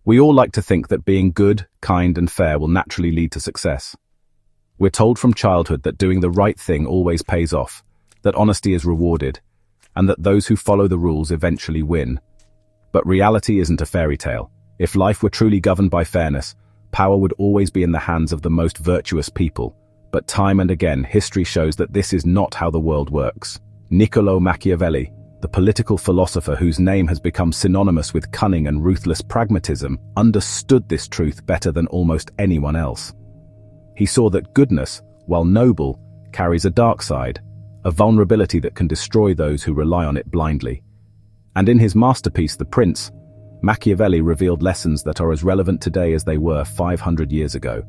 We all like to think that being good, kind, and fair will naturally lead to success. We're told from childhood that doing the right thing always pays off, that honesty is rewarded, and that those who follow the rules eventually win. But reality isn't a fairy tale. If life were truly governed by fairness, power would always be in the hands of the most virtuous people. But time and again, history shows that this is not how the world works. Niccolo Machiavelli, the political philosopher whose name has become synonymous with cunning and ruthless pragmatism, understood this truth better than almost anyone else. He saw that goodness, while noble, carries a dark side, a vulnerability that can destroy those who rely on it blindly. And in his masterpiece, The Prince, Machiavelli revealed lessons that are as relevant today as they were 500 years ago.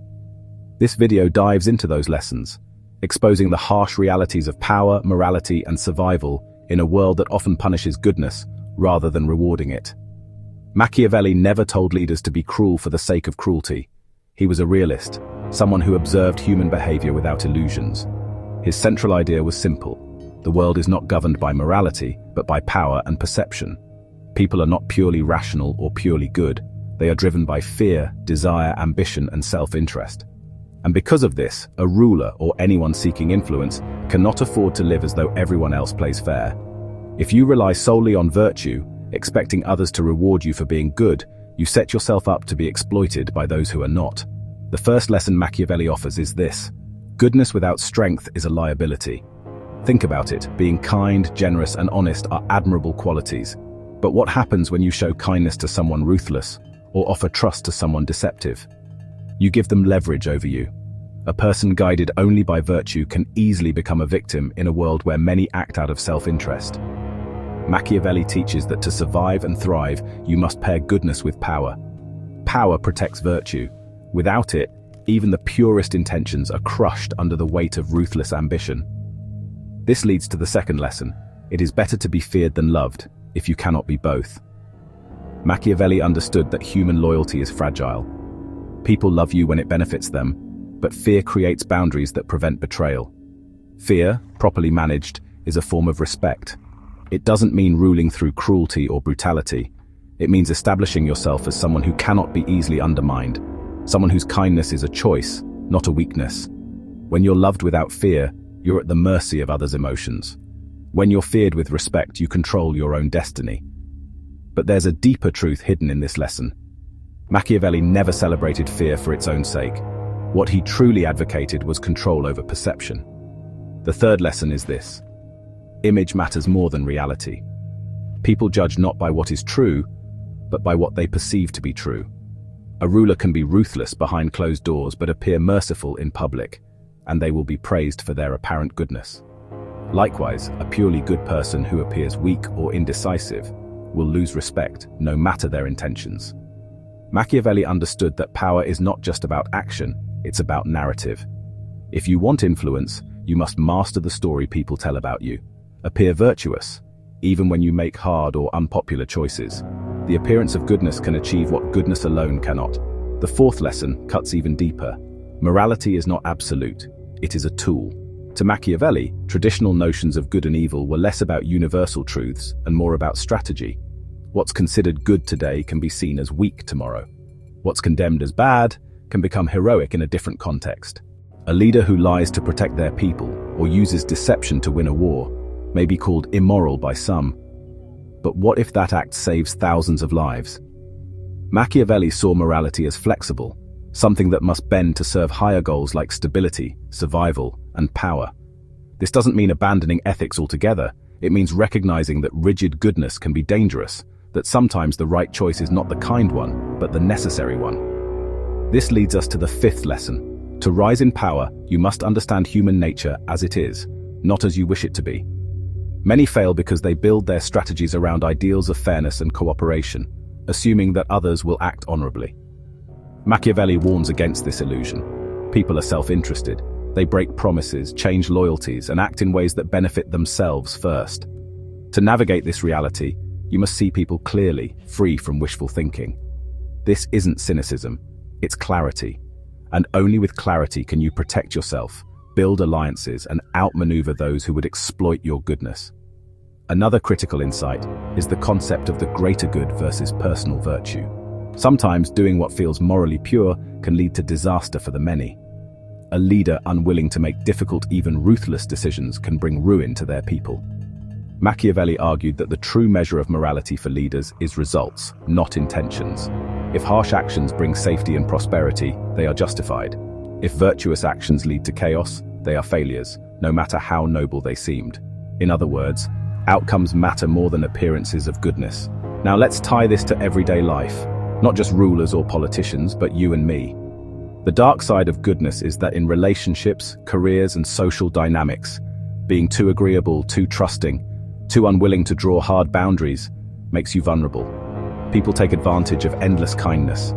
This video dives into those lessons, exposing the harsh realities of power, morality, and survival in a world that often punishes goodness rather than rewarding it. Machiavelli never told leaders to be cruel for the sake of cruelty. He was a realist, someone who observed human behavior without illusions. His central idea was simple. The world is not governed by morality, but by power and perception. People are not purely rational or purely good. They are driven by fear, desire, ambition, and self-interest. And because of this, a ruler or anyone seeking influence cannot afford to live as though everyone else plays fair. If you rely solely on virtue, expecting others to reward you for being good, you set yourself up to be exploited by those who are not. The first lesson Machiavelli offers is this: goodness without strength is a liability. Think about it. Being kind, generous, and honest are admirable qualities. But what happens when you show kindness to someone ruthless, or offer trust to someone deceptive? You give them leverage over you. A person guided only by virtue can easily become a victim in a world where many act out of self-interest. Machiavelli teaches that to survive and thrive, you must pair goodness with power. Power protects virtue. Without it, even the purest intentions are crushed under the weight of ruthless ambition. This leads to the second lesson. It is better to be feared than loved, if you cannot be both. Machiavelli understood that human loyalty is fragile. People love you when it benefits them, but fear creates boundaries that prevent betrayal. Fear, properly managed, is a form of respect. It doesn't mean ruling through cruelty or brutality. It means establishing yourself as someone who cannot be easily undermined, someone whose kindness is a choice, not a weakness. When you're loved without fear, you're at the mercy of others' emotions. When you're feared with respect, you control your own destiny. But there's a deeper truth hidden in this lesson. Machiavelli never celebrated fear for its own sake. What he truly advocated was control over perception. The third lesson is this: image matters more than reality. People judge not by what is true, but by what they perceive to be true. A ruler can be ruthless behind closed doors but appear merciful in public, and they will be praised for their apparent goodness. Likewise, a purely good person who appears weak or indecisive will lose respect, no matter their intentions. Machiavelli understood that power is not just about action, it's about narrative. If you want influence, you must master the story people tell about you. Appear virtuous, even when you make hard or unpopular choices. The appearance of goodness can achieve what goodness alone cannot. The fourth lesson cuts even deeper. Morality is not absolute, it is a tool. To Machiavelli, traditional notions of good and evil were less about universal truths and more about strategy. What's considered good today can be seen as weak tomorrow. What's condemned as bad can become heroic in a different context. A leader who lies to protect their people or uses deception to win a war may be called immoral by some. But what if that act saves thousands of lives? Machiavelli saw morality as flexible, something that must bend to serve higher goals like stability, survival, and power. This doesn't mean abandoning ethics altogether. It means recognizing that rigid goodness can be dangerous, that sometimes the right choice is not the kind one, but the necessary one. This leads us to the fifth lesson. To rise in power, you must understand human nature as it is, not as you wish it to be. Many fail because they build their strategies around ideals of fairness and cooperation, assuming that others will act honorably. Machiavelli warns against this illusion. People are self-interested. They break promises, change loyalties, and act in ways that benefit themselves first. To navigate this reality, you must see people clearly, free from wishful thinking. This isn't cynicism, it's clarity. And only with clarity can you protect yourself, build alliances, and outmaneuver those who would exploit your goodness. Another critical insight is the concept of the greater good versus personal virtue. Sometimes doing what feels morally pure can lead to disaster for the many. A leader unwilling to make difficult, even ruthless decisions can bring ruin to their people. Machiavelli argued that the true measure of morality for leaders is results, not intentions. If harsh actions bring safety and prosperity, they are justified. If virtuous actions lead to chaos, they are failures, no matter how noble they seemed. In other words, outcomes matter more than appearances of goodness. Now let's tie this to everyday life, not just rulers or politicians, but you and me. The dark side of goodness is that in relationships, careers, and social dynamics, being too agreeable, too trusting, too unwilling to draw hard boundaries makes you vulnerable. People take advantage of endless kindness.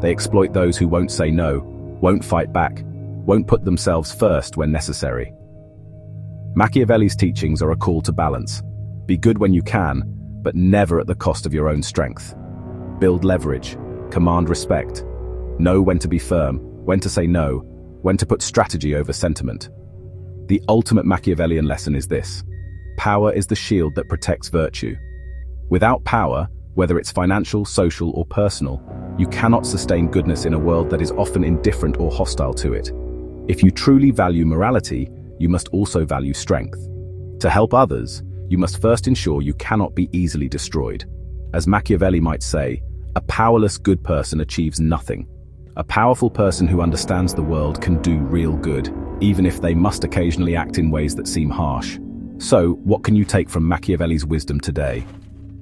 They exploit those who won't say no, won't fight back, won't put themselves first when necessary. Machiavelli's teachings are a call to balance. Be good when you can, but never at the cost of your own strength. Build leverage, command respect. Know when to be firm, when to say no, when to put strategy over sentiment. The ultimate Machiavellian lesson is this: power is the shield that protects virtue. Without power, whether it's financial, social, or personal, you cannot sustain goodness in a world that is often indifferent or hostile to it. If you truly value morality, you must also value strength. To help others, you must first ensure you cannot be easily destroyed. As Machiavelli might say, a powerless good person achieves nothing. A powerful person who understands the world can do real good, even if they must occasionally act in ways that seem harsh. So, what can you take from Machiavelli's wisdom today?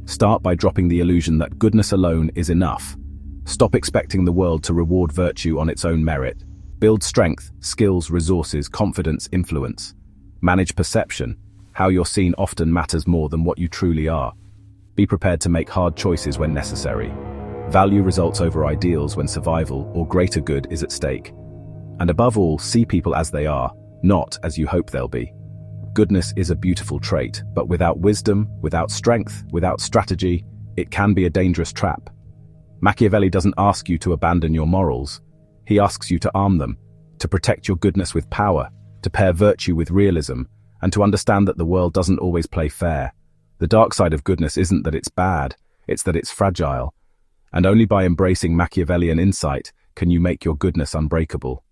Start by dropping the illusion that goodness alone is enough. Stop expecting the world to reward virtue on its own merit. Build strength, skills, resources, confidence, influence. Manage perception. How you're seen often matters more than what you truly are. Be prepared to make hard choices when necessary. Value results over ideals when survival or greater good is at stake. And above all, see people as they are, not as you hope they'll be. Goodness is a beautiful trait, but without wisdom, without strength, without strategy, it can be a dangerous trap. Machiavelli doesn't ask you to abandon your morals. He asks you to arm them, to protect your goodness with power, to pair virtue with realism, and to understand that the world doesn't always play fair. The dark side of goodness isn't that it's bad, it's that it's fragile. And only by embracing Machiavellian insight can you make your goodness unbreakable.